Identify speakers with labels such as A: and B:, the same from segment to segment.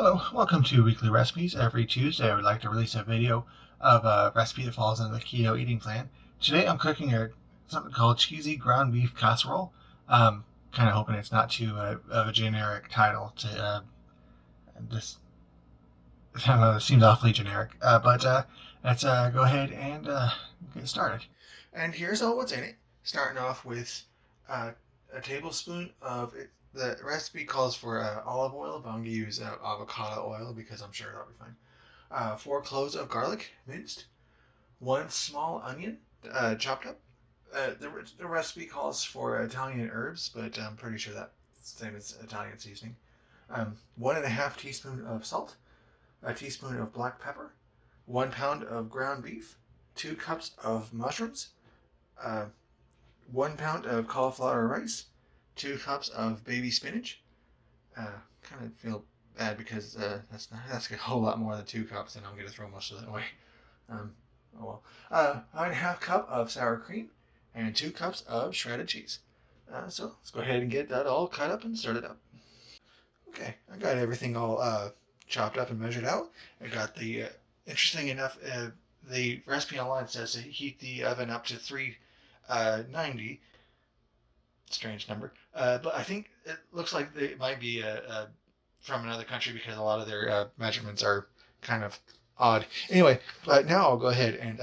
A: Hello, welcome to Weekly Recipes. Every Tuesday I would like to release a video of a recipe that falls into the keto eating plan. Today I'm cooking something called cheesy ground beef casserole. Kind of hoping it's not too of a generic title to just, I don't know, it seems awfully generic. But let's go ahead and get started. And here's all what's in it. Starting off with uh, a tablespoon of it. The recipe calls for olive oil, but I'm going to use avocado oil because I'm sure that'll be fine. 4 cloves of garlic, minced. 1 small onion, chopped up. The recipe calls for Italian herbs, but I'm pretty sure that's the same as Italian seasoning. 1.5 teaspoon of salt. A teaspoon of black pepper. 1 pound of ground beef. 2 cups of mushrooms. 1 pound of cauliflower rice. 2 cups of baby spinach. Kind of feel bad because that's a whole lot more than 2 cups, and I'm going to throw most of that away. Oh well. 1.5 cup of sour cream, and 2 cups of shredded cheese. So let's go ahead and get that all cut up and started up. Okay, I got everything all chopped up and measured out. I got the interesting enough. The recipe online says to heat the oven up to 390. Strange number, but I think it looks like they might be from another country because a lot of their measurements are kind of odd. Anyway, but now I'll go ahead and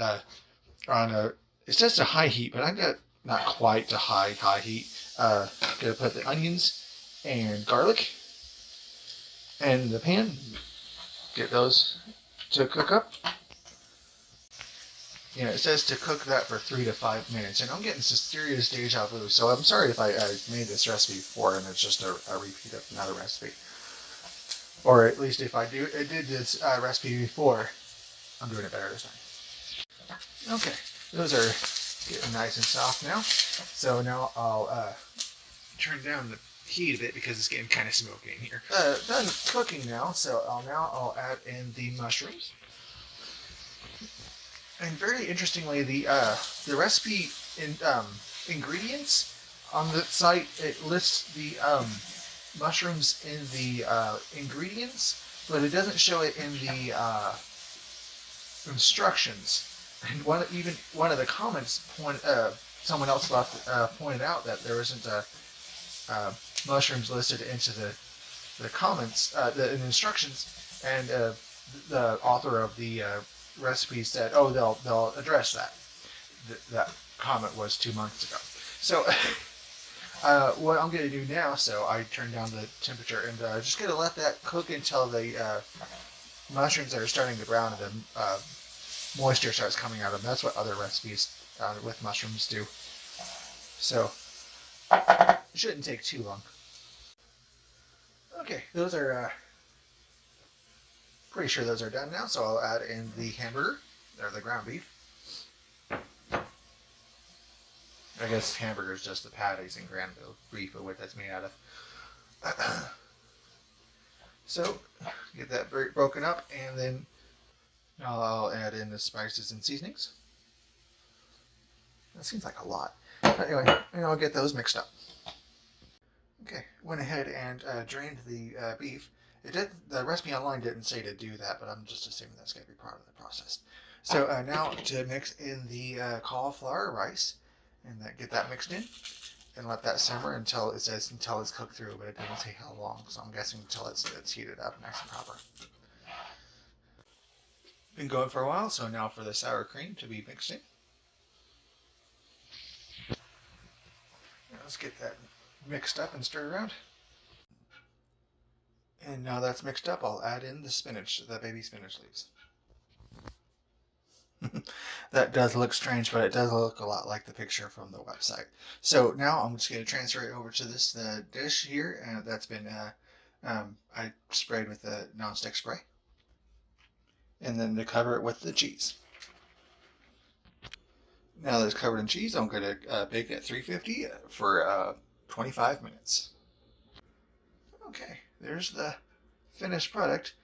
A: it's just a high heat, but I got not quite a high heat. Gonna put the onions and garlic in the pan. Get those to cook up. Yeah, it says to cook that for 3 to 5 minutes, and I'm getting some serious deja vu, so I'm sorry if I made this recipe before and it's just a repeat of another recipe. Or at least if I did this recipe before, I'm doing it better this time. Okay, those are getting nice and soft now, so now I'll turn down the heat a bit because it's getting kind of smoky in here. Done cooking now, so I'll add in the mushrooms. And very interestingly, the recipe ingredients on the site, it lists the mushrooms in the ingredients, but it doesn't show it in the instructions. And one of the comments someone else pointed out that there isn't mushrooms listed into the comments, the instructions, and the author of the recipe said, "Oh, they'll address that." That comment was 2 months ago. So, what I'm going to do now, so I turn down the temperature and just going to let that cook until the mushrooms are starting to brown and the moisture starts coming out of them. That's what other recipes with mushrooms do. So, it shouldn't take too long. Okay, those are pretty sure those are done now, so I'll add in the hamburger, or the ground beef. I guess hamburger is just the patties and ground beef of what that's made out of. So, get that broken up, and then now I'll add in the spices and seasonings. That seems like a lot. But anyway, and I'll get those mixed up. Okay, went ahead and drained the beef. The recipe online didn't say to do that, but I'm just assuming that's going to be part of the process. So now to mix in the cauliflower rice, and get that mixed in, and let that simmer until it's cooked through, but it doesn't say how long. So I'm guessing until it's heated up nice and proper. Been going for a while, so now for the sour cream to be mixed in. Now let's get that mixed up and stirred around. And now that's mixed up, I'll add in the spinach, the baby spinach leaves. That does look strange, but it does look a lot like the picture from the website. So now I'm just going to transfer it over to this dish here, and that's been I sprayed with the nonstick spray, and then to cover it with the cheese. Now that it's covered in cheese, I'm going to bake it at 350 for 25 minutes. Okay, there's the finished product.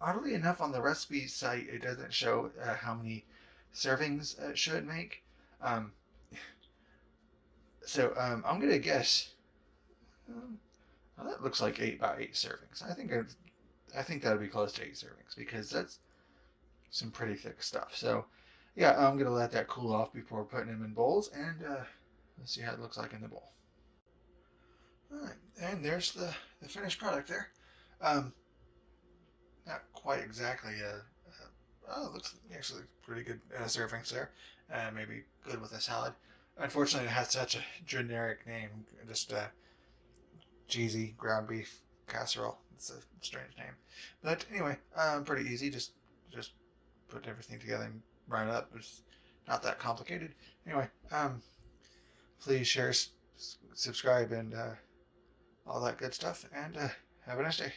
A: Oddly enough, on the recipe site, it doesn't show how many servings it should make. So I'm going to guess, that looks like 8 by 8 servings. I think I think that would be close to 8 servings because that's some pretty thick stuff. So, yeah, I'm going to let that cool off before putting them in bowls, and let's see how it looks like in the bowl. All right, and there's the finished product there. Um, Not quite exactly oh, it looks actually pretty good servings there. Maybe good with a salad. Unfortunately, it has such a generic name, just cheesy ground beef casserole. It's a strange name, but anyway, pretty easy. Just put everything together and run it up. It's not that complicated. Anyway, please share, subscribe, and all that good stuff. And have a nice day.